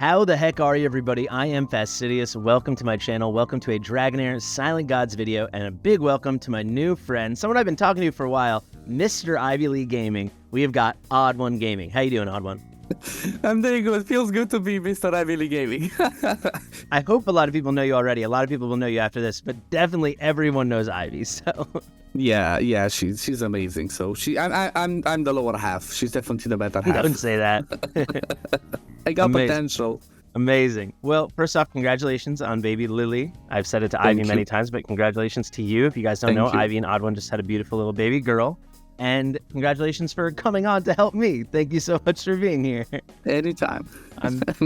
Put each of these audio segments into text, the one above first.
How the heck are you, everybody? I am Fastidious. Welcome to my channel. Welcome to a Dragonheir Silent Gods video, and a big welcome to my new friend, someone I've been talking to for a while, Mr. Ivy League Gaming. We have got OddOne Gaming. How you doing, OddOne? I'm doing good. Feels good to be Mr. Ivy League Gaming. I hope a lot of people know you already. A lot of people will know you after this, but definitely everyone knows Ivy. So yeah, she's amazing. So I'm the lower half. She's definitely the better half. Don't say that. I got Amazing. potential. Amazing. Well, first off, congratulations on baby Lily. I've said it to Thank Ivy many times, but congratulations to you. If you guys don't Thank know, you. Ivy and OddOne just had a beautiful little baby girl. And congratulations for coming on to help me. Thank you so much for being here. Anytime.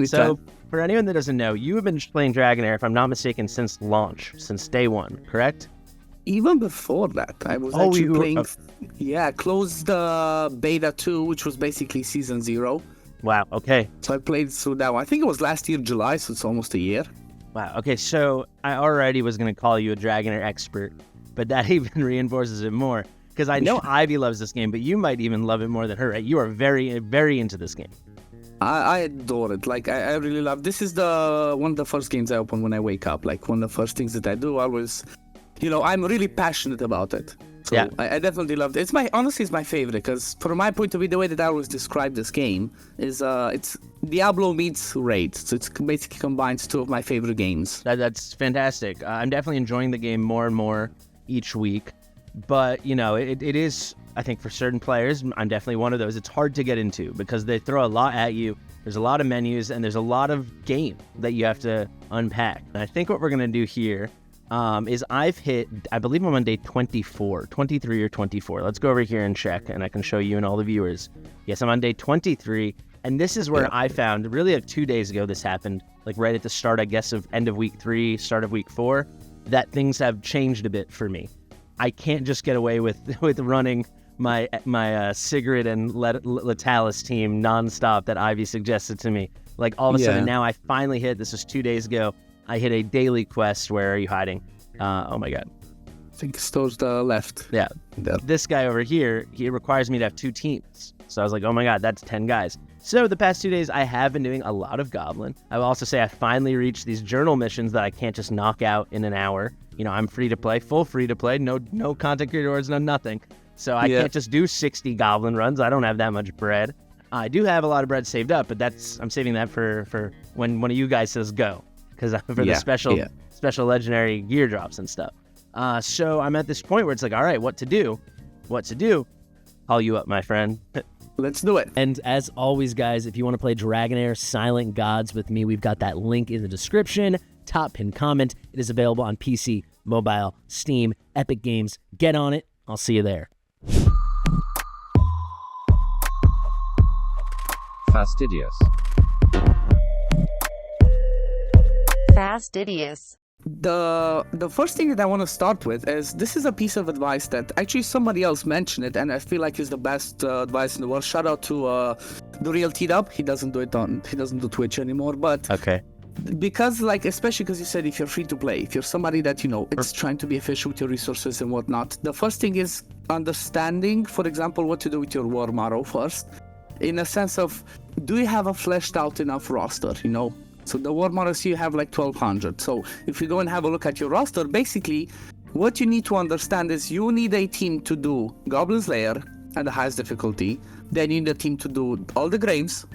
So, for anyone that doesn't know, you have been playing Dragonheir, if I'm not mistaken, since launch, since day one, correct? Even before that, I was actually playing. Closed beta 2, which was basically season 0. Wow, okay. So I played through that one. I think it was last year, July, so it's almost a year. Wow, okay, so I already was going to call you a Dragonheir expert, but that even reinforces it more. Because I know Ivy loves this game, but you might even love it more than her, right? You are very, very into this game. I adore it. Like, I really love. This is one of the first games I open when I wake up. Like, one of the first things that I do. I was, I'm really passionate about it. So yeah. I definitely loved it. Honestly, it's my favorite because from my point of view, the way that I always describe this game is it's Diablo meets Raid. So it basically combines two of my favorite games. That's fantastic. I'm definitely enjoying the game more and more each week. But, it is, I think for certain players, I'm definitely one of those, it's hard to get into because they throw a lot at you. There's a lot of menus and there's a lot of game that you have to unpack. And I think what we're going to do here is I believe I'm on day 24, 23 or 24. Let's go over here and check and I can show you and all the viewers. Yes, I'm on day 23. And this is where I found, really like 2 days ago this happened, like right at the start, I guess, of end of week 3, start of week 4, that things have changed a bit for me. I can't just get away with running my Sigrid and Letalis team nonstop that Ivy suggested to me. Like all of a sudden now I finally hit, this was 2 days ago, I hit a daily quest. Where are you hiding? Oh my God. I think it's towards the left. Yeah. This guy over here, he requires me to have 2 teams. So I was like, oh my God, that's 10 guys. So the past 2 days, I have been doing a lot of Goblin. I will also say I finally reached these journal missions that I can't just knock out in an hour. I'm free to play, full free to play, no content creator orders, no nothing. So I can't just do 60 Goblin runs. I don't have that much bread. I do have a lot of bread saved up, but I'm saving that for when one of you guys says go, because for the special legendary gear drops and stuff. So I'm at this point where it's like, all right, what to do? Call you up, my friend. Let's do it. And as always, guys, if you want to play Dragonheir Silent Gods with me, we've got that link in the description, top pinned comment. It is available on PC, mobile, Steam, Epic Games. Get on it. I'll see you there. Fastidious. Fastidious. The first thing that I want to start with is this is a piece of advice that actually somebody else mentioned it, and I feel like is the best advice in the world. Shout out to the real T-Dub. He doesn't do Twitch anymore, but okay. Because especially because you said if you're free to play, if you're somebody that it's trying to be efficient with your resources and whatnot, the first thing is understanding, for example, what to do with your war model first, in a sense of, do you have a fleshed out enough roster? So the war models, you have like 1,200. So if you go and have a look at your roster, basically what you need to understand is you need a team to do Goblin Lair at the highest difficulty. Then you need a team to do all the graves.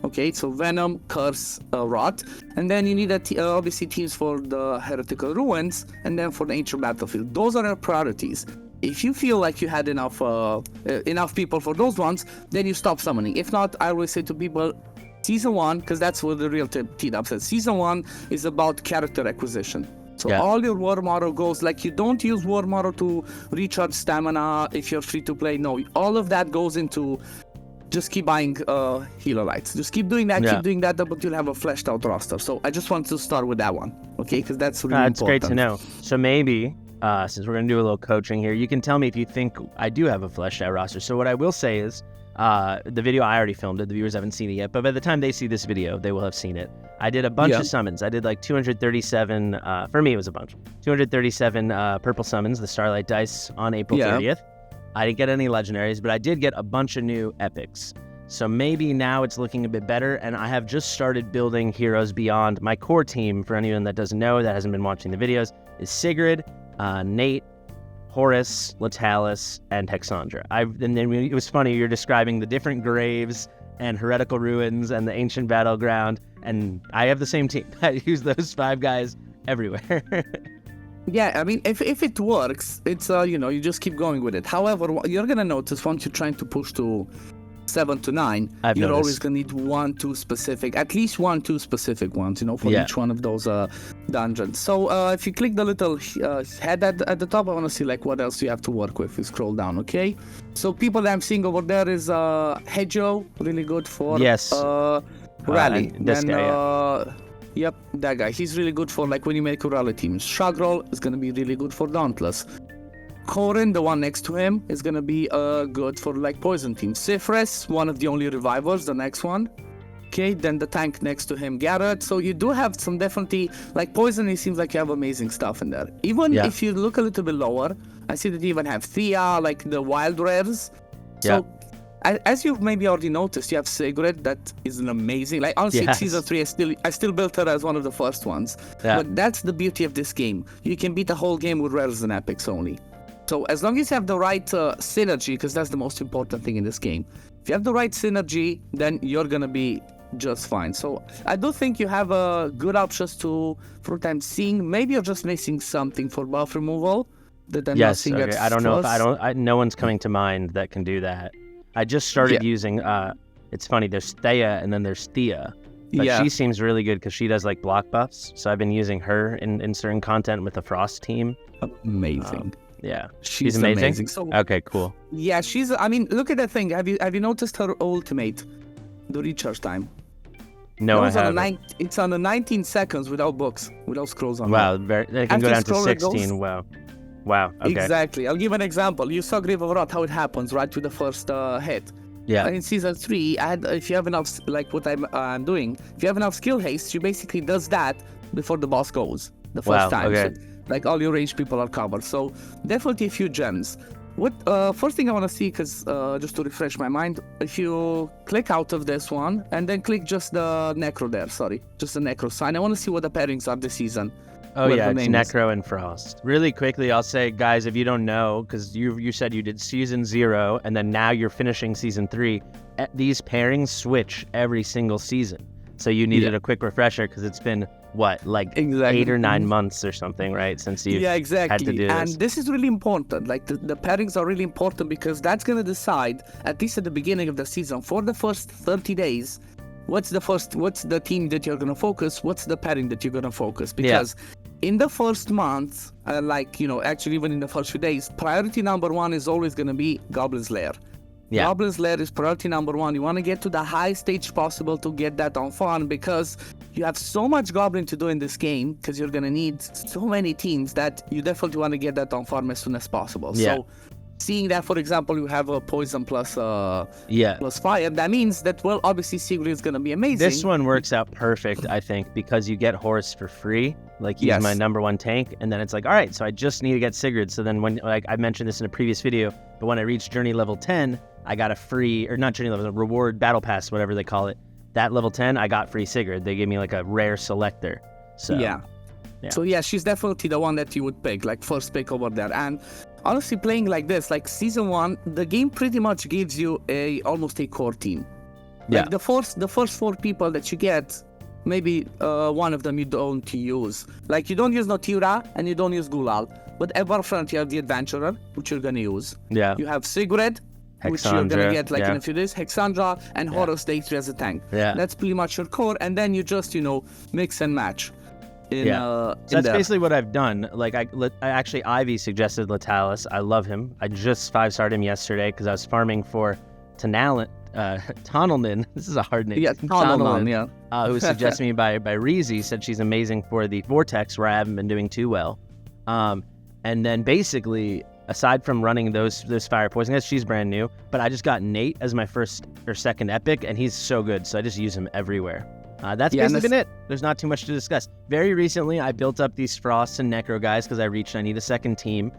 Okay, so Venom, Curse, Rot. And then you need obviously teams for the Heretical Ruins and then for the Ancient Battlefield. Those are our priorities. If you feel like you had enough people for those ones, then you stop summoning. If not, I always say to people, Season 1, because that's what the real T-Dub says. Season 1 is about character acquisition. So all your war model goes, you don't use war model to recharge stamina if you're free to play. No, all of that goes into just keep buying healer lights. Just keep doing that, but you'll have a fleshed out roster. So I just wanted to start with that one, okay? Because that's really important. That's great to know. So maybe, since we're going to do a little coaching here, you can tell me if you think I do have a fleshed out roster. So what I will say is, the video, I already filmed it. The viewers haven't seen it yet, but by the time they see this video, they will have seen it. I did a bunch of summons. I did like 237, for me it was a bunch, 237 purple summons, the Starlight Dice on April 30th. I didn't get any legendaries, but I did get a bunch of new epics. So maybe now it's looking a bit better, and I have just started building Heroes Beyond. My core team, for anyone that doesn't know, that hasn't been watching the videos, is Sigrid, Nate, Horus, Latalis, and Hexandra. And then it was funny, you're describing the different graves and heretical ruins and the ancient battleground, and I have the same team. I use those 5 guys everywhere. Yeah, I mean, if it works, it's, you just keep going with it. However, what you're going to notice once you're trying to push to 7 to 9, you're always going to need 1, 2 specific, at least 1, 2 specific ones, for each one of those dungeons. So if you click the little head at the top, I want to see like what else you have to work with. You scroll down, okay? So people that I'm seeing over there is Hedjo, really good for rally. This guy, Yep, that guy. He's really good for like when you make a rally team. Shagrol is going to be really good for Dauntless. Corin, the one next to him, is gonna be good for like poison team. Sifres, one of the only revivers, the next one. Okay, then the tank next to him, Garrett. So you do have some definitely like poison. It seems like you have amazing stuff in there. Even if you look a little bit lower, I see that you even have Thea, like the wild rares. So as you've maybe already noticed, you have Sigrid, that is an amazing. Like honestly, season 3, I still built her as one of the first ones. But that's the beauty of this game. You can beat the whole game with rares and epics only. So as long as you have the right synergy, because that's the most important thing in this game. If you have the right synergy, then you're gonna be just fine. So I do think you have good options for what I'm seeing. Maybe you're just missing something for buff removal that I'm not seeing at I don't know if no one's coming to mind that can do that. I just started using, it's funny, there's Thea and then there's Thea. But she seems really good because she does like block buffs. So I've been using her in certain content with the Frost team. Amazing. Yeah, she's amazing. So, okay, cool. Yeah, I mean, look at that thing. Have you noticed her ultimate, the recharge time? No, I haven't. It's on the 19 seconds without books, without scrolls on. Wow, they can go down to 16. Wow. Okay. Exactly. I'll give an example. You saw Grave of Wrath, how it happens right to the first hit. Yeah. In season 3, if you have enough, like what I'm doing, if you have enough skill haste, she basically does that before the boss goes the first time. Okay. So, like all your range people are covered. So definitely a few gems. What first thing I want to see, because just to refresh my mind, if you click out of this one and then click just the Necro there, just the Necro sign. I want to see what the pairings are this season. Oh yeah, it's Necro and Frost. Really quickly, I'll say, guys, if you don't know, because you said you did season 0 and then now you're finishing season 3, these pairings switch every single season. So you needed a quick refresher because it's been, what, like 8 or 9 months or something, right? Since you had to do this. And this is really important. Like the pairings are really important because that's going to decide, at least at the beginning of the season, for the first 30 days, what's the team that you're going to focus, what's the pairing that you're going to focus. Because in the first month, actually even in the first few days, priority number 1 is always going to be Goblin's Lair. Yeah. Goblin's Lair is priority number 1. You want to get to the high stage possible to get that on farm because you have so much Goblin to do in this game because you're going to need so many teams that you definitely want to get that on farm as soon as possible. Yeah. So seeing that, for example, you have a poison plus fire, that means that, well, obviously Sigrid is going to be amazing. This one works out perfect, I think, because you get Horus for free. Like, he's my number 1 tank, and then it's like, all right, so I just need to get Sigrid. So then when, like I mentioned this in a previous video, but when I reached journey level 10, I got a free, or not journey level, a reward battle pass, whatever they call it. That level 10, I got free Sigrid. They gave me like a rare selector. So So yeah, she's definitely the one that you would pick, like first pick over there. And honestly, playing like this, like season 1, the game pretty much gives you almost a core team. Like the first 4 people that you get, maybe one of them you don't use. Like you don't use Notira and you don't use Gulal. But ever front you have the Adventurer, which you're gonna use. Yeah. You have Sigrid, which you're gonna get like in a few days. Hexandra and Horus Day 3 as a tank. Yeah. That's pretty much your core, and then you just mix and match. So that's basically what I've done. Like I actually, Ivy suggested Latalis. I love him. I just 5-starred him yesterday because I was farming for Tonelman. This is a hard name. Yeah, Tonelman. Who was suggested me by Reezy. Said she's amazing for the Vortex, where I haven't been doing too well. And then basically, aside from running those fire poison, she's brand new. But I just got Nate as my first or second epic, and he's so good. So I just use him everywhere. That's basically been it. There's not too much to discuss. Very recently, I built up these Frost and Necro guys because I need a second team.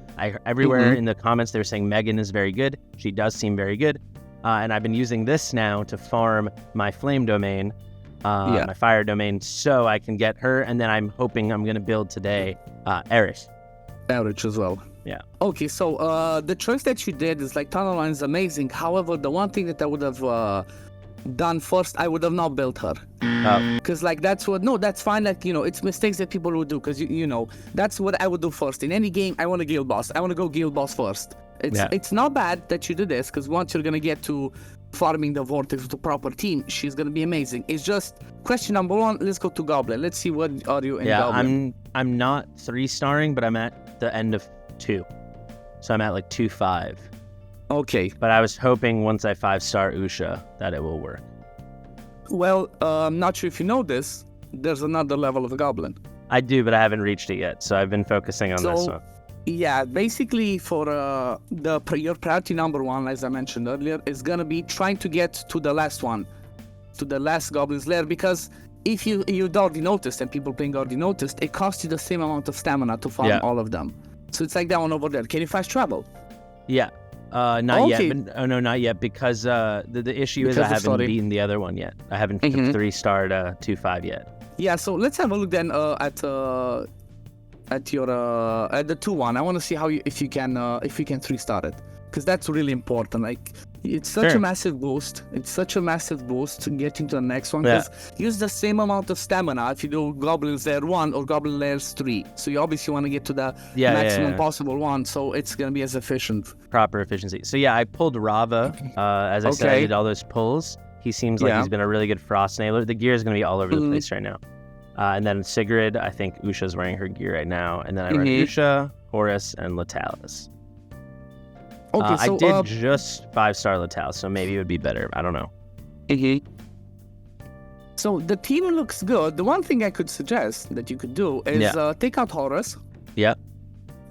Everywhere in the comments, they were saying Megan is very good. She does seem very good. and I've been using this now to farm my flame domain, my fire domain, so I can get her, and then I'm hoping I'm going to build today Eris. Average as well. Yeah. Okay, so the choice that you did is like Tunnel Line is amazing. However, the one thing that I would have done first, I would have not built her. Because like that's fine. Like, you know, it's mistakes that people would do. Because you know, that's what I would do first in any game. I want a guild boss. I want to go guild boss first. It's not bad that you do this, because once you're gonna get to farming the vortex with a proper team, she's gonna be amazing. It's just question number one. Let's go to Goblin. Let's see what are you in Goblin. I'm not 3-starring, but I'm at the end of 2, so I'm at like 2-5. Okay. But I was hoping once I 5-star Usha that it will work. Well, I'm not sure if you know this. There's another level of a Goblin. I do, but I haven't reached it yet, so I've been focusing on this one. Yeah, basically for your priority number one, as I mentioned earlier, is gonna be trying to get to the last one, to the last Goblin's Lair, because if you'd already noticed, and people playing already noticed, it costs you the same amount of stamina to farm all of them. So it's like that one over there. Can you fast travel? Yeah. Not yet. But, no, not yet, because the issue is I haven't beaten the other one yet. I haven't 3-starred 2-5 yet. Yeah, so let's have a look then at the 2-1. I want to see if you can 3-star it, because that's really important. Like, it's such a massive boost. It's such a massive boost to getting to the next one, because use the same amount of stamina if you do Goblin Lair 1 or Goblin Lair 3. So you obviously want to get to the maximum possible one, so it's going to be as efficient. Proper efficiency. So yeah, I pulled Rava. As I said, I did all those pulls. He seems like he's been a really good frost nailer. The gear is going to be all over the place right now. And then Sigrid, I think Usha's wearing her gear right now. And then I run Usha, Horus, and Latalis. Okay, so I did just 5-star Latalis, so maybe it would be better. I don't know. So the team looks good. The one thing I could suggest that you could do is take out Horus. Yep.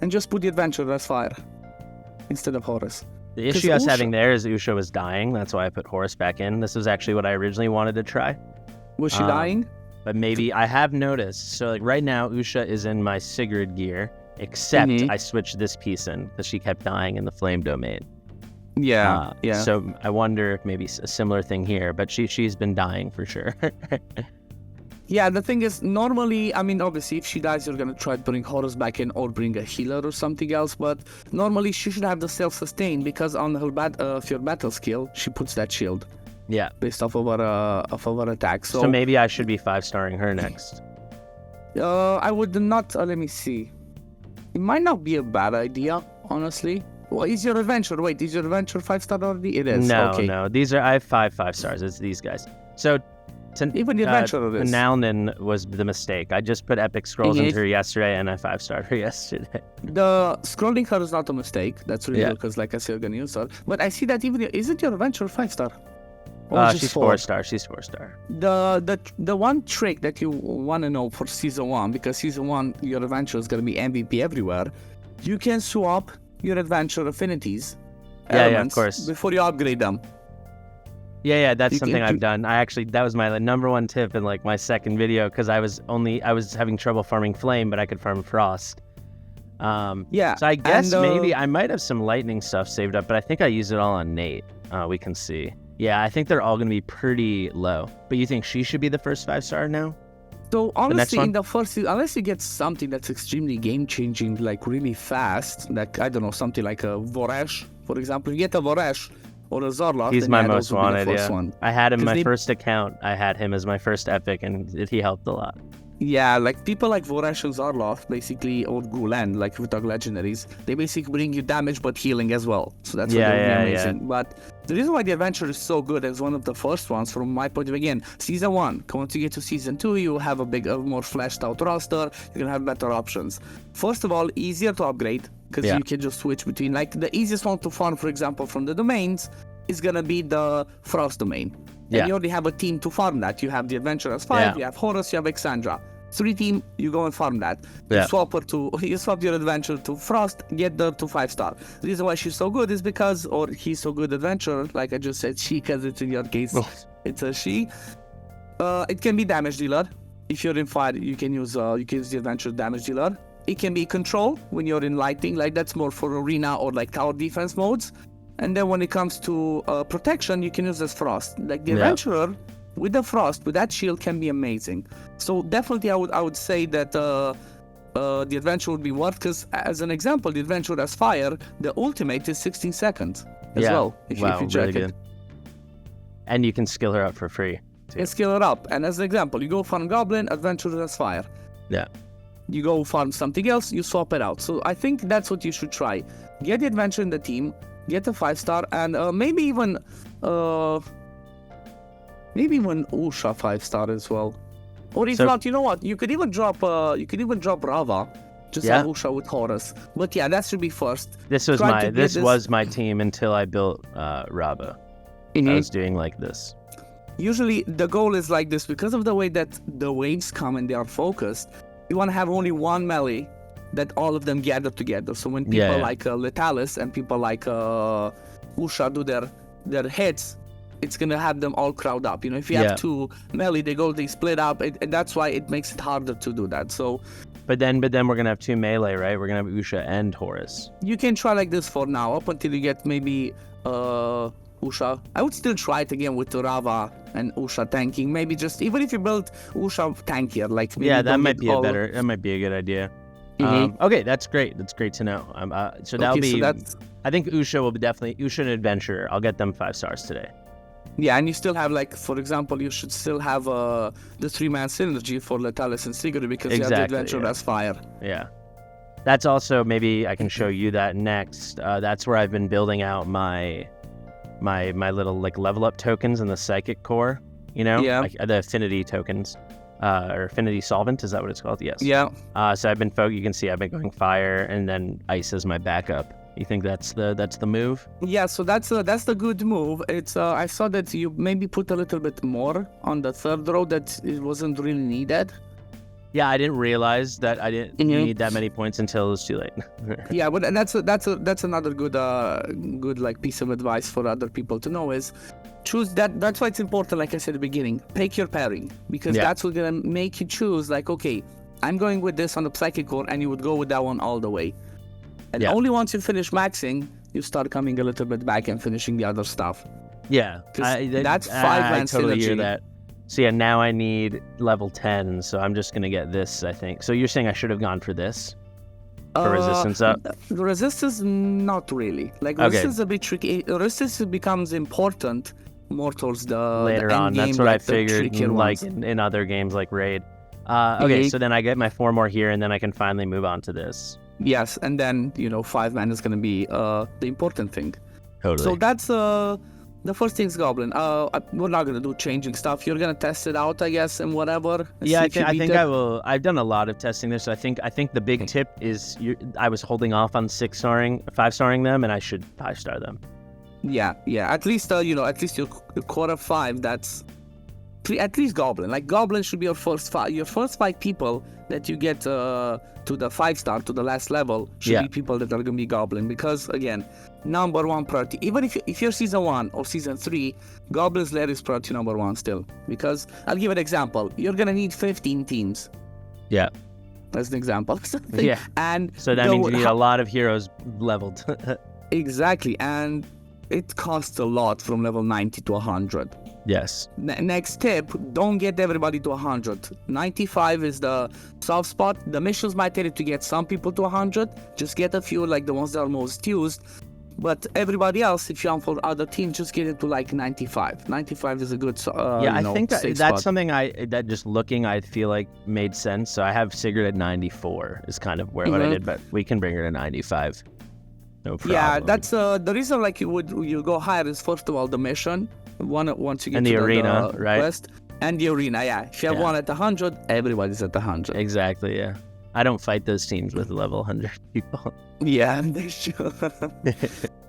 And just put the Adventurer as fire instead of Horus. The issue I was having there is Usha was dying. That's why I put Horus back in. This was actually what I originally wanted to try. Was she dying? But maybe I have noticed. So like right now, Usha is in my Sigrid gear, except I switched this piece in because she kept dying in the flame domain. Yeah. So I wonder if maybe a similar thing here, but she's been dying for sure. Yeah, the thing is, normally, I mean, obviously, if she dies, you're going to try to bring Horus back in or bring a healer or something else, but normally she should have the self-sustain, because on her your battle skill, she puts that shield. Yeah. Based off of our attack. So maybe I should be 5-starring her next. I would not, let me see. It might not be a bad idea, honestly. Well, is your adventure 5-star already? It is. No, okay. no. I have 5 stars. It's these guys. So even the adventure is. Nalnin was the mistake. I just put epic scrolls into her yesterday, and I 5-starred her yesterday. The scrolling her is not a mistake. That's really good, because like I said, you're gonna use her. But I see that isn't your adventure 5-star? She's 4-star. She's 4-star. The one trick that you want to know for season 1, because season 1 your adventure is gonna be MVP everywhere. You can swap your adventure affinities, of course, before you upgrade them. Yeah, that's something I've done. That was my number one tip in like my second video, because I was having trouble farming flame, but I could farm frost. So I guess maybe I might have some lightning stuff saved up, but I think I used it all on Nate. We can see. Yeah, I think they're all going to be pretty low. But you think she should be the first 5-star now? So honestly, in the first season, unless you get something that's extremely game-changing, like really fast, like, I don't know, something like a Voresh, for example. You get a Voresh or a Zorloth. He's my most wanted, I had him my first account. I had him as my first epic, and he helped a lot. Yeah, like people like Voresh and Zorloth, basically, or Gulen, like if we talk legendaries, they basically bring you damage but healing as well. So that's amazing. Yeah. But the reason why the adventure is so good as one of the first ones, from my point of view, again, season 1, once you get to season 2, you have a more fleshed out roster, you can have better options. First of all, easier to upgrade, because you can just switch between, like the easiest one to farm, for example, from the domains, is gonna be the Frost domain. And you already have a team to farm that. You have the Adventurers 5, you have Horus, you have Exandra. 3 team, you go and farm that. You swap your adventure to Frost, get her to 5-star. The reason why she's so good is because, or he's so good adventurer, like I just said, she, because it's in your case, it's a she. It can be damage dealer. If you're in fire, you can use the adventure damage dealer. It can be control when you're in lighting, like that's more for arena or like tower defense modes. And then when it comes to protection, you can use as frost. Like the Yeah. adventurer with the frost, with that shield, can be amazing. So definitely, I would say that the adventure would be worth, because as an example, the adventurer has fire. The ultimate is 16 seconds as well. If Wow, you check really it. good. And you can skill her up for free. Too. And scale it up. And as an example, you go farm goblin, adventurer has fire. Yeah. You go farm something else, you swap it out. So I think that's what you should try. Get the adventure in the team, get a 5-star, and maybe even Usha 5-star as well. Or if not, you know what? You could even drop Rava. Just have Usha with Horus. But yeah, that should be first. This was my team until I built Rava. I was doing like this. Usually the goal is like this, because of the way that the waves come and they are focused. You want to have only one melee that all of them gather together. So when people like Letalis and people like Usha do their hits, it's gonna have them all crowd up. You know, if you have two melee, they split up, and that's why it makes it harder to do that. So, but then we're gonna have two melee, right? We're gonna have Usha and Horus. You can try like this for now, up until you get maybe Usha. I would still try it again with Rava and Usha tanking. Maybe just even if you build Usha tankier, like maybe that might be that might be a good idea. Okay, that's great. That's great to know. So that'll be. So I think Usha will be definitely Usha and Adventurer. I'll get them 5 stars today. Yeah, and you still have, like, for example, you should still have the 3-man synergy for Letalis and Sigurd, because you have the Adventurer as fire. Yeah. That's also, maybe I can show you that next. That's where I've been building out my little, like, level up tokens in the Psychic core, you know? Yeah. Like, the Affinity tokens. Or Affinity Solvent, is that what it's called? Yes. Yeah. So I've been you can see I've been going fire and then ice as my backup. You think that's the move? Yeah, so that's the good move. It's I saw that you maybe put a little bit more on the third row, that it wasn't really needed. Yeah, I didn't realize that I didn't need that many points until it was too late. Yeah, but and that's another good like piece of advice for other people to know is choose that. That's why it's important, like I said at the beginning, pick your pairing, because that's what's gonna make you choose, like, okay, I'm going with this on the Psychic core, and you would go with that one all the way. And only once you finish maxing, you start coming a little bit back and finishing the other stuff. Yeah, that's 5-man totally synergy. Hear that. So yeah, now I need level 10, so I'm just gonna get this, I think. So you're saying I should have gone for this? For resistance up? The resistance, not really. Like, resistance is a bit tricky. Resistance becomes important more towards the later the on. end That's game, what like I figured, like in other games like Raid. Okay, so then I get my 4 more here, and then I can finally move on to this. Yes, and then, 5-man is going to be the important thing. Totally. So that's the first thing's Goblin. We're not going to do changing stuff. You're going to test it out, I guess, and whatever. Yeah, I think I will. I've done a lot of testing this. So I think the big tip is I was holding off on 5-starring them, and I should 5-star them. Yeah. At least, at least your core of 5, that's at least Goblin. Like, Goblin should be your first 5 people that you get to the 5-star, to the last level, should be people that are going to be Goblin. Because, again, number 1 priority. Even if you're Season 1 or Season 3, Goblin's Lair is priority number 1 still. Because, I'll give an example. You're going to need 15 teams. Yeah. As an example. Yeah. And so that means you need a lot of heroes leveled. Exactly. And it costs a lot from level 90 to 100. Yes. Next tip, don't get everybody to 100. 95 is the soft spot. The missions might tell you to get some people to 100. Just get a few, like the ones that are most used. But everybody else, if you want for other teams, just get it to like 95. 95 is a good I think that's spot. something that just looking, I feel like made sense. So I have Sigurd at 94 is kind of what I did, but we can bring her to 95. No problem. Yeah, that's the reason, like, you go higher is, first of all, the mission. Once you get and to the arena, right? Quest, and the arena, If you have one at 100, everybody's at 100. Exactly, yeah. I don't fight those teams with level 100 people. Yeah, they should.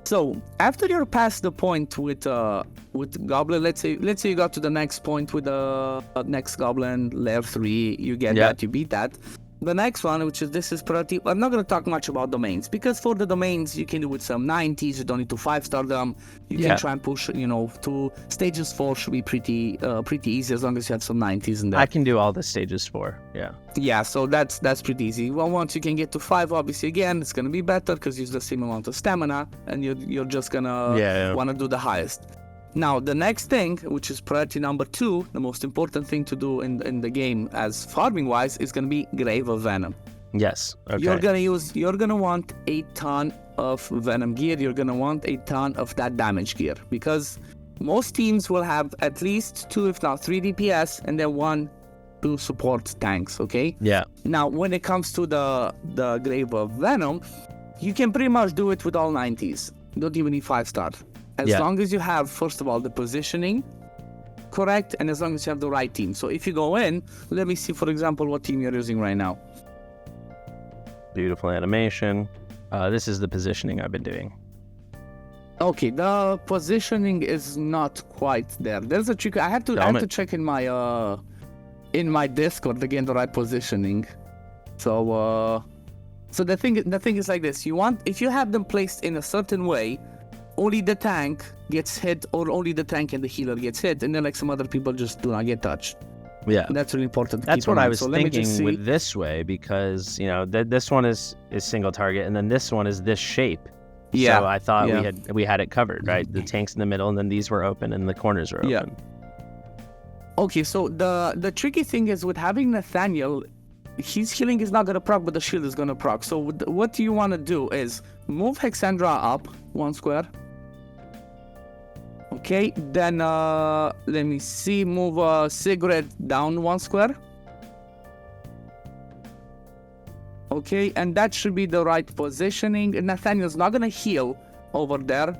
So after you're past the point with Goblin, let's say you got to the next point with the next Goblin Lair 3, you get that, you beat that. The next one, this is priority. I'm not going to talk much about domains because for the domains, you can do with some 90s. You don't need to 5-star them. You can try and push, to stages 4 should be pretty easy as long as you have some 90s in there. I can do all the stages 4. Yeah. Yeah, so that's pretty easy. Well, once you can get to 5, obviously, again, it's going to be better because you use the same amount of stamina and you're just going to want to do the highest. Now, the next thing, which is priority number 2, the most important thing to do in the game as farming-wise, is going to be Grave of Venom. Yes. Okay. You're going to want a ton of Venom gear. You're going to want a ton of that damage gear because most teams will have at least 2, if not 3 DPS, and then 1 to support tanks, okay? Yeah. Now, when it comes to the Grave of Venom, you can pretty much do it with all 90s. You don't even need 5-star. As long as you have, first of all, the positioning correct, and as long as you have the right team. So if you go in, let me see, for example, what team you're using right now. Beautiful animation. This is the positioning I've been doing. Okay, the positioning is not quite there. There's a trick. I have to check in my Discord again the right positioning. So the thing is like this. If you have them placed in a certain way, only the tank gets hit, or only the tank and the healer gets hit, and then like some other people just do not get touched. Yeah, that's really important. That's what I was thinking with this way, because this one is single target, and then this one is this shape. Yeah. So I thought we had it covered, right? The tanks in the middle, and then these were open, and the corners were open. Yeah. Okay, so the tricky thing is with having Nathaniel, his healing is not gonna proc, but the shield is gonna proc. So what you want to do is move Hexandra up 1 square. Okay, then let me see, move Sigrid down 1 square. Okay, and that should be the right positioning. Nathaniel's not gonna heal over there.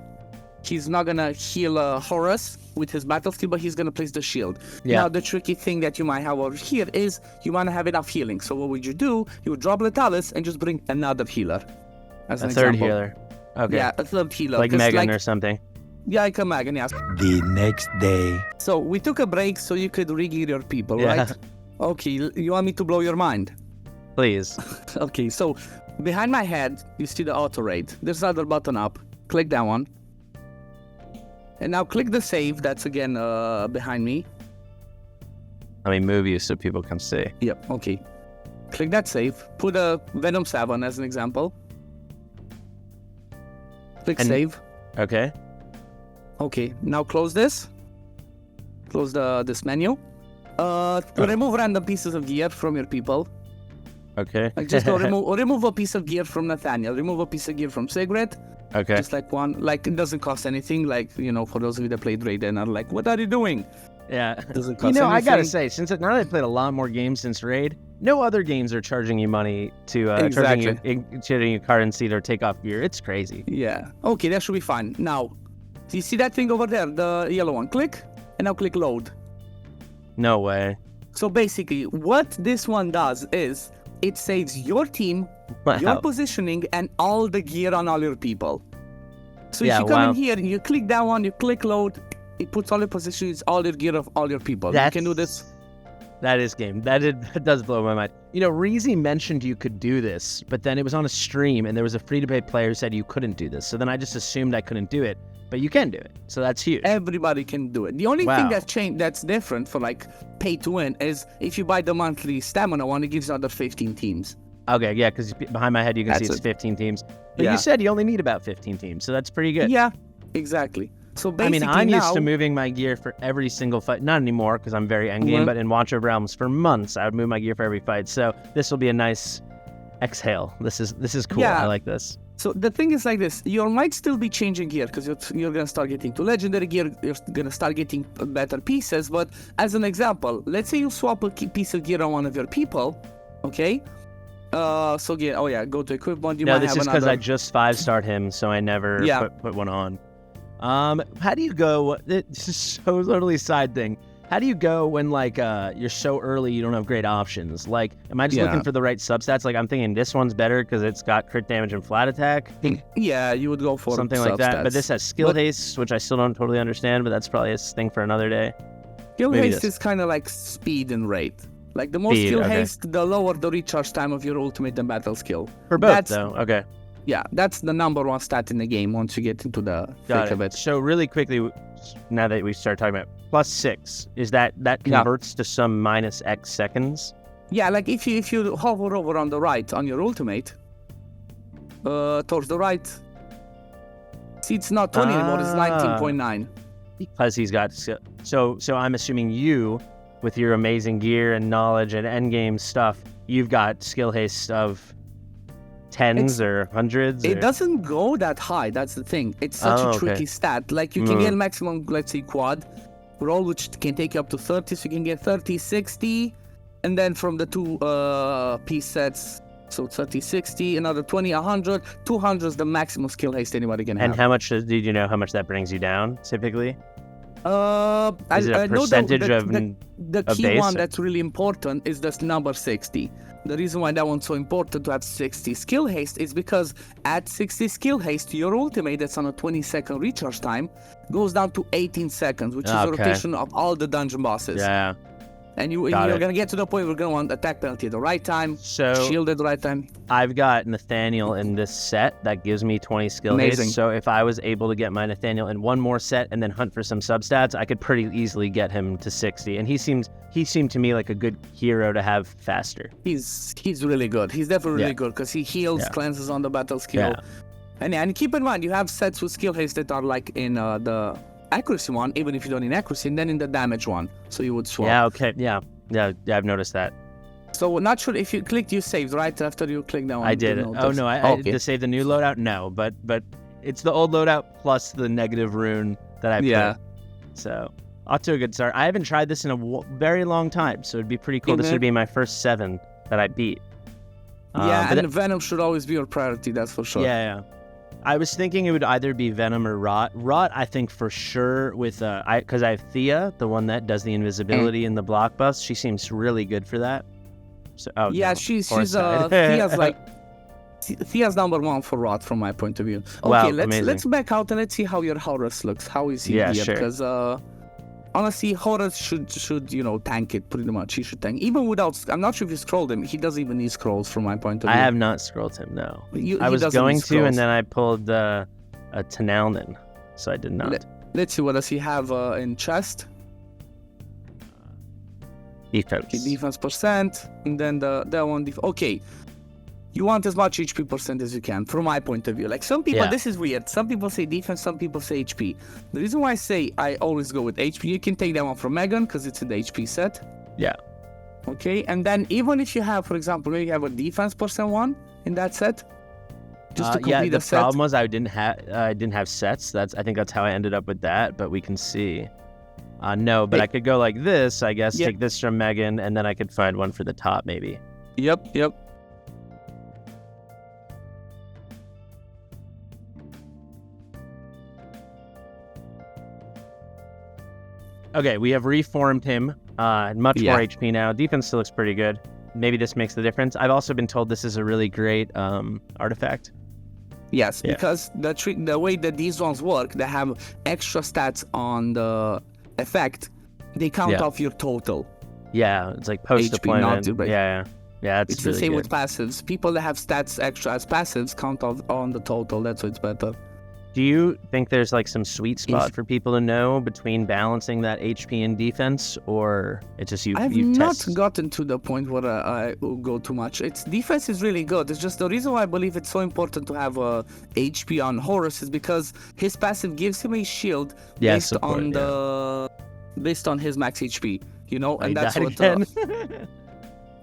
He's not gonna heal Horus with his battle skill, but he's gonna place the shield. Yeah. Now the tricky thing that you might have over here is you wanna have enough healing. So what would you do? You would drop Letalis and just bring another healer. As an third example. Healer. Okay. Yeah, a third healer. Like Megan or something. Yeah, like a Megan, yeah. The next day. So we took a break so you could re-gear your people, right? Okay, you want me to blow your mind? Please. Okay, so behind my head, you see the auto raid. There's another button up. Click that one. And now click the save. That's again behind me. Let me move you so people can see. Yep, okay. Click that save. Put a Venom 7 as an example. Click save. Okay. Okay, now close this. Close this menu. Remove random pieces of gear from your people. Okay. Like just go remove a piece of gear from Nathaniel. Remove a piece of gear from Sigrid. Okay. Just like one. Like it doesn't cost anything. Like, for those of you that played Raid and are like, what are you doing? Yeah. It doesn't cost anything. I gotta say, now that I've played a lot more games since Raid, no other games are charging you money to charging you currency to take off gear. It's crazy. Yeah. Okay, that should be fine. Now, do you see that thing over there, the yellow one? Click, and now click load. No way. So basically, what this one does is it saves your team, your positioning, and all the gear on all your people. So if you come in here, you click that one, you click load, it puts all your positions, all your gear of all your people. You can do this. That is game. That does blow my mind. Reezy mentioned you could do this, but then it was on a stream, and there was a free-to-play player who said you couldn't do this. So then I just assumed I couldn't do it. But you can do it, so that's huge. Everybody can do it. The only thing that's different for like pay to win is if you buy the monthly stamina one, it gives you another 15 teams. Okay, yeah, because behind my head you can see it's 15 teams. But you said you only need about 15 teams, so that's pretty good. Yeah, exactly. So basically, I'm used to moving my gear for every single fight. Not anymore because I'm very endgame, but in Watch of Realms for months I would move my gear for every fight. So this will be a nice exhale. This is cool. I like this. So the thing is like this, you might still be changing gear because you're going to start getting to legendary gear, you're going to start getting better pieces, but as an example, let's say you swap a piece of gear on one of your people, okay? Go to equipment, this is because I just 5-starred him, so I never put one on. How do you go, this is so totally side thing, how do you go when you're so early you don't have great options? Like, am I just looking for the right substats? Like, I'm thinking this one's better because it's got crit damage and flat attack. Yeah, you would go for something like that. But this has skill haste, which I still don't totally understand, but that's probably a thing for another day. Skill haste is kind of like speed and rate. Like the more Speed, skill okay. haste, the lower the recharge time of your ultimate and battle skill. For both, though. Okay. Yeah, that's the number one stat in the game once you get into the thick of it. So really quickly, now that we start talking about +6, is that converts to some minus X seconds? Yeah, like if you hover over on the right on your ultimate, towards the right, see it's not 20 anymore, it's 19.9. Because he's got so I'm assuming you, with your amazing gear and knowledge and endgame stuff, you've got skill haste of tens or hundreds. It doesn't go that high. That's the thing. It's such a tricky stat. Like you can get maximum, let's say, quad roll, which can take you up to 30. So you can get 30, 60, and then from the two piece sets, so 30, 60, another 20, 100, 200 is the maximum skill haste anybody can have. And how much did you know how much that brings you down typically? Is it a I know percentage the of key base? one that's really important is this number 60. The reason why that one's so important to have 60 skill haste is because at 60 skill haste, your ultimate that's on a 20-second recharge time goes down to 18 seconds, which is a rotation of all the dungeon bosses. Yeah. And you're going to get to the point where you're going to want attack penalty at the right time, shield at the right time. I've got Nathaniel in this set that gives me 20 skill haste. So if I was able to get my Nathaniel in one more set and then hunt for some substats, I could pretty easily get him to 60. And he seemed to me like a good hero to have faster. He's really good. He's definitely really good because he heals, cleanses on the battle skill. Yeah. And keep in mind, you have sets with skill haste that are like in the accuracy one, even if you don't need accuracy, and then in the damage one, so you would swap. Yeah, okay, yeah, I've noticed that. So not sure if you clicked, you saved right after you clicked that one. I did it. Oh no, I to save the new loadout? No, but it's the old loadout plus the negative rune that I put. So off to a good start. I haven't tried this in a very long time, so it'd be pretty cool. This would be my first 7 that I beat. And Venom should always be your priority, that's for sure. Yeah. I was thinking it would either be Venom or Rot. Rot, I think for sure with because I have Thea, the one that does the invisibility in the block buffs. She seems really good for that. So she's Thea's like Thea's number 1 for Rot from my point of view. Okay, wow, let's back out and let's see how your Horus looks. How is he here? Sure. Because honestly, Horus should tank it pretty much. He should tank even without. I'm not sure if you scrolled him. He doesn't even need scrolls from my point of view. I have not scrolled him. No, I was doesn't going need to, scrolls. and then I pulled a Tanalnin, so I did not. Let's see what does he have in chest. Defense. Okay, defense percent, and then that one. Okay. You want as much HP percent as you can, from my point of view. Like some people, this is weird. Some people say defense, some people say HP. The reason why I say I always go with HP, you can take that one from Megan because it's in the HP set. Yeah. Okay, and then even if you have, for example, maybe you have a defense percent one in that set, just to complete the set. The problem was I didn't have sets. I think that's how I ended up with that. But we can see. No, but I could go like this. I guess take this from Megan, and then I could find one for the top maybe. Yep. Okay, we have reformed him. Much more HP now. Defense still looks pretty good. Maybe this makes the difference. I've also been told this is a really great artifact. Yes, because the way that these ones work, they have extra stats on the effect. They count off your total. Yeah, it's like post-deployment. Yeah, it's really the same with passives. People that have stats extra as passives count on the total. That's why it's better. Do you think there's like some sweet spot for people to know between balancing that HP and defense, or it's just I've not gotten to the point where I will go too much. Its defense is really good. It's just the reason why I believe it's so important to have HP on Horus is because his passive gives him a shield based on his max HP. And that's what.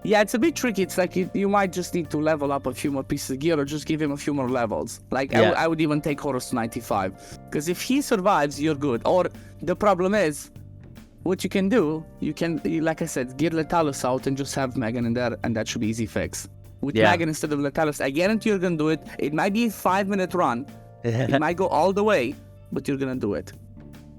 Yeah, it's a bit tricky. It's like you might just need to level up a few more pieces of gear or just give him a few more levels. Like, I would even take Horus to 95. Because if he survives, you're good. Or the problem is, what you can do, like I said, get Letalis out and just have Megan in there, and that should be easy fix. With Megan instead of Letalis, I guarantee you're going to do it. It might be a 5-minute run. It might go all the way, but you're going to do it.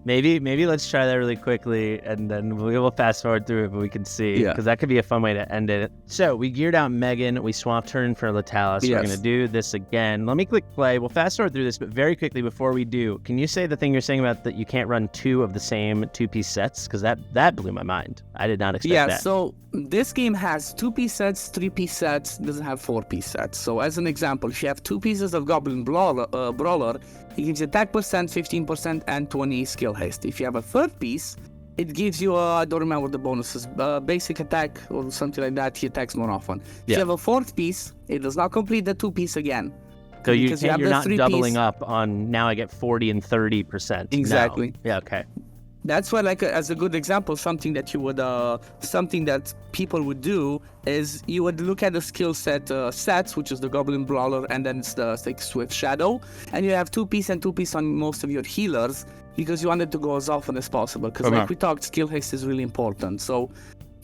Maybe let's try that really quickly, and then we will fast forward through it, but we can see, because that could be a fun way to end it. So we geared out Megan, we swapped her in for Letalis. We're going to do this again. Let me click play. We'll fast forward through this, but very quickly before we do, can you say the thing you're saying about that you can't run 2 of the same 2-piece sets? Because that blew my mind. I did not expect that. this game has 2-piece sets, 3-piece sets, doesn't have 4-piece sets. So as an example, if you have 2 pieces of Goblin Brawler, it gives you attack percent, 15%, and 20 skill haste. If you have a 3rd piece, it gives you, I don't remember the bonuses, basic attack or something like that, he attacks more often. If you have a 4th piece, it does not complete the 2-piece again. So you're not doubling up on, now I get 40 and 30%. Exactly. No. Yeah, okay. That's why, like, as a good example, something that something that people would do is you would look at the skill set sets, which is the Goblin Brawler, and then it's the Swift Shadow, and you have 2-piece and 2-piece on most of your healers because you want it to go as often as possible. Because, like we talked, skill haste is really important. So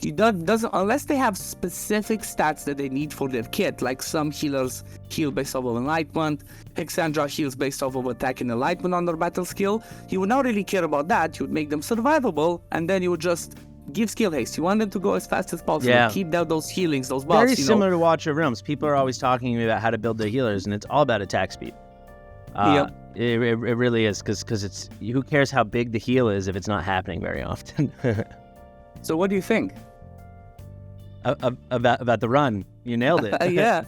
it doesn't, unless they have specific stats that they need for their kit, like some healers heal based off of enlightenment, Hexandra heals based off of attack and enlightenment on their battle skill, you would not really care about that. You would make them survivable, and then you would just give skill haste. You want them to go as fast as possible, keep down those healings, those buffs. Very similar to Watch of Realms. People are always talking to me about how to build their healers, and it's all about attack speed. It really is, because it's, who cares how big the heal is if it's not happening very often. So what do you think? About the run. You nailed it. Yeah.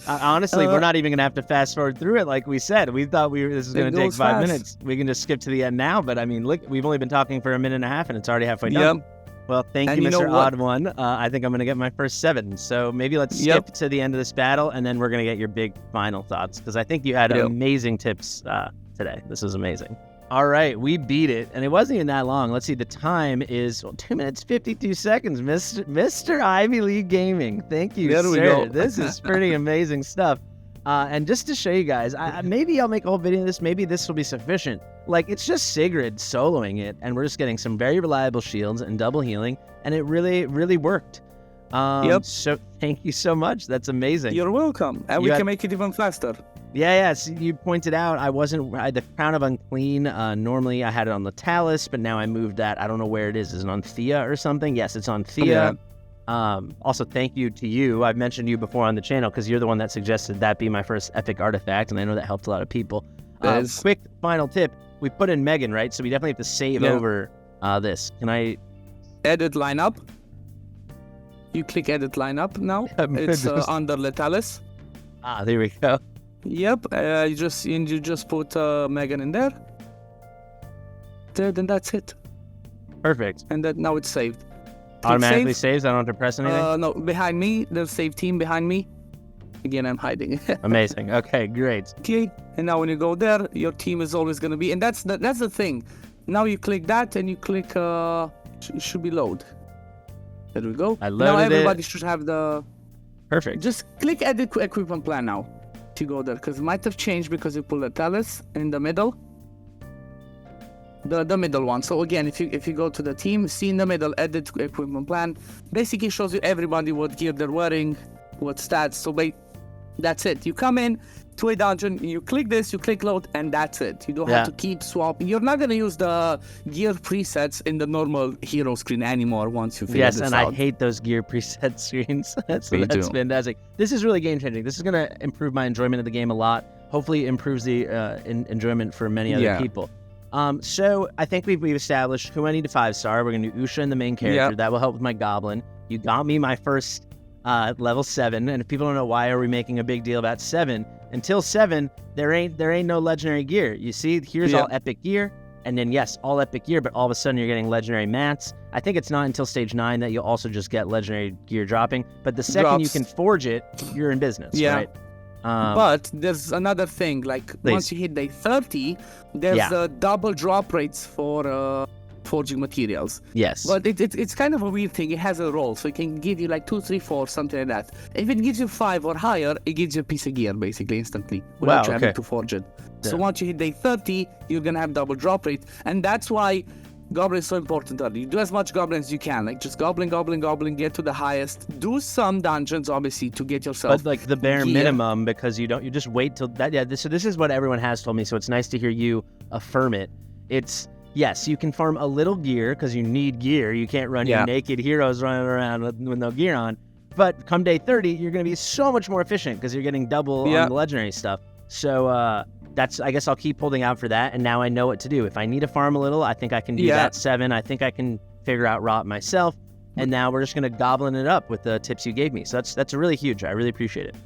Honestly, we're not even going to have to fast forward through it like we said. We thought this was going to take 5 minutes. We can just skip to the end now, but I mean, look, we've only been talking for a minute and a half and it's already halfway done. Well, thank you, Mr. OddOne. I think I'm going to get my first 7. So maybe let's skip to the end of this battle and then we're going to get your big final thoughts, because I think you had amazing tips today. This was amazing. All right, we beat it, and it wasn't even that long. Let's see, the time is 2 minutes, 52 seconds, Mr. Ivy League Gaming. Thank you, there sir. We go. This is pretty amazing stuff. And just to show you guys, maybe I'll make a whole video of this. Maybe this will be sufficient. Like, it's just Sigrid soloing it, and we're just getting some very reliable shields and double healing, and it really, really worked. So thank you so much. That's amazing. You're welcome. And we can make it even faster. Yeah. So you pointed out I had the Crown of Unclean. Normally I had it on the Talus, but now I moved that. I don't know where it is. Is it on Thea or something? Yes, it's on Thea. Also, thank you to you. I've mentioned you before on the channel because you're the one that suggested that be my first epic artifact, and I know that helped a lot of people. Quick final tip. We put in Megan, right? So we definitely have to save over this. Can I... Edit lineup. You click edit lineup now. It's under Letalis. There we go. Yep, you just put Megan in there. Then that's it. Perfect. And then now it's saved. Automatically saves? I don't have to press anything? No, behind me, there's save team behind me. Again, I'm hiding. Amazing. Okay, great. Okay, and now when you go there, your team is always going to be... And that's the thing. Now you click that and you click... it should be load. There we go. I loaded it. Now everybody should have the... Perfect. Just click edit equipment plan now to go there, because it might have changed because you pull the Talus in the middle. The middle one. So again, if you go to the team, see in the middle, edit equipment plan, basically shows you everybody what gear they're wearing, what stats. So that's it. You come in to a dungeon, you click this, you click load, and that's it. You don't have to keep swapping. You're not going to use the gear presets in the normal hero screen anymore once you figure this out. Yes, and I hate those gear preset screens. That's fantastic. This is really game changing. This is going to improve my enjoyment of the game a lot. Hopefully it improves the enjoyment for many other people. So I think we've established who I need to 5-star. We're going to do Usha in the main character. That will help with my Goblin. You got me my first level 7, and if people don't know why are we making a big deal about 7, until 7 there ain't no legendary gear. You see, here's all epic gear, and then yes, all epic gear, but all of a sudden you're getting legendary mats. I think it's not until stage 9 that you'll also just get legendary gear dropping, but the second you can forge it, you're in business, right? But there's another thing, like once you hit day 30, there's double drop rates for forging materials. Yes. But it's kind of a weird thing. It has a roll, so it can give you like 2, 3, 4, something like that. If it gives you 5 or higher, it gives you a piece of gear basically instantly without having to forge it. Yeah. So once you hit day 30, you're gonna have double drop rate, and that's why Goblin is so important early. You do as much Goblin as you can, like just Goblin, get to the highest. Do some dungeons, obviously, to get yourself. But like the bare minimum, because you just wait till that. Yeah, so this is what everyone has told me. So it's nice to hear you affirm it. It's yes, you can farm a little gear because you need gear. You can't run your naked heroes running around with no gear on. But come day 30, you're going to be so much more efficient because you're getting double on the legendary stuff. So I guess I'll keep holding out for that, and now I know what to do. If I need to farm a little, I think I can do that 7. I think I can figure out rot myself. and now we're just going to goblin it up with the tips you gave me. So that's really huge. I really appreciate it.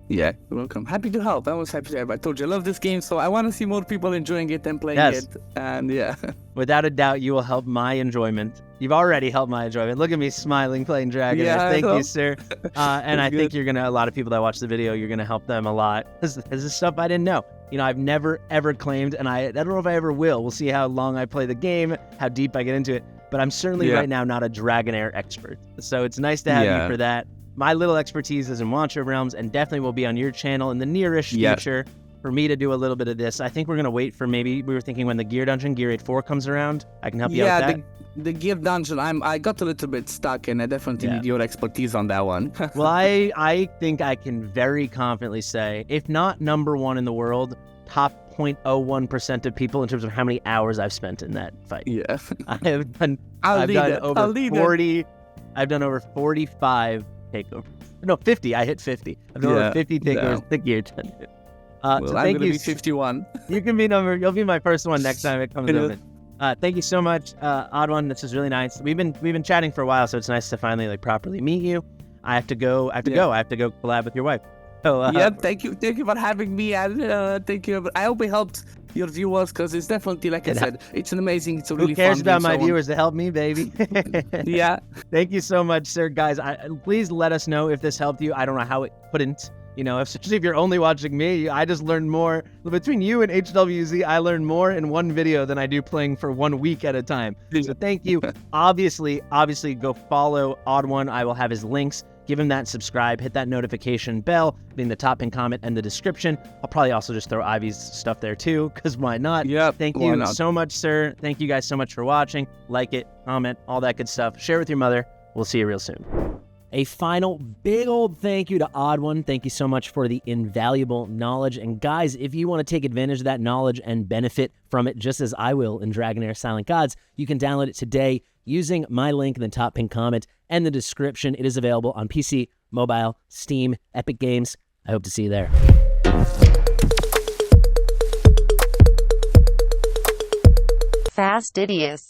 Yeah, you're welcome. Happy to help. I was happy to help. I told you I love this game, so I want to see more people enjoying it and playing it. And yeah. Without a doubt, you will help my enjoyment. You've already helped my enjoyment. Look at me smiling, playing Dragonheir. Yeah, Thank you, sir. And I think you're going to, a lot of people that watch the video, you're going to help them a lot. This is stuff I didn't know. You know, I've never, ever claimed, and I don't know if I ever will. We'll see how long I play the game, how deep I get into it. But I'm certainly right now not a Dragonheir expert. So it's nice to have you for that. My little expertise is in Wancho Realms, and definitely will be on your channel in the nearish future for me to do a little bit of this. I think we're going to wait for we were thinking when the Gear Dungeon, Gear 8.4 comes around, I can help you out with that. The Gear Dungeon, I got a little bit stuck, and I definitely need your expertise on that one. Well, I think I can very confidently say, if not number one in the world, top 0.01% of people in terms of how many hours I've spent in that fight. Yeah. I've done over 45 takeovers. No, 50. I hit 50. I've done over 50 takeovers the Gear Dungeon. Well, so I'm going to be 51. You can be you'll be my first one next time it comes open. Thank you so much, OddOne. This is really nice. We've been chatting for a while, so it's nice to finally properly meet you. I have to go. I have to go collab with your wife. So, thank you for having me, and thank you. I hope it helped your viewers, because it's definitely, like I said, it's really Who fun. Who cares about my viewers to help me, baby? Yeah. Thank you so much, sir. Guys, please let us know if this helped you. I don't know how it couldn't. You know, especially if you're only watching me, I just learned more. Between you and HWZ, I learned more in one video than I do playing for 1 week at a time. So thank you. Obviously, go follow OddOne. I will have his links. Give him that subscribe, hit that notification bell, being the top pin comment and the description. I'll probably also just throw Ivy's stuff there too, because why not? Yeah. Thank you so much, sir. Thank you guys so much for watching. Like it, comment, all that good stuff. Share with your mother. We'll see you real soon. A final big old thank you to OddOne. Thank you so much for the invaluable knowledge. And guys, if you want to take advantage of that knowledge and benefit from it, just as I will in Dragonheir Silent Gods, you can download it today using my link in the top pinned comment and the description. It is available on PC, mobile, Steam, Epic Games. I hope to see you there. Fastidious.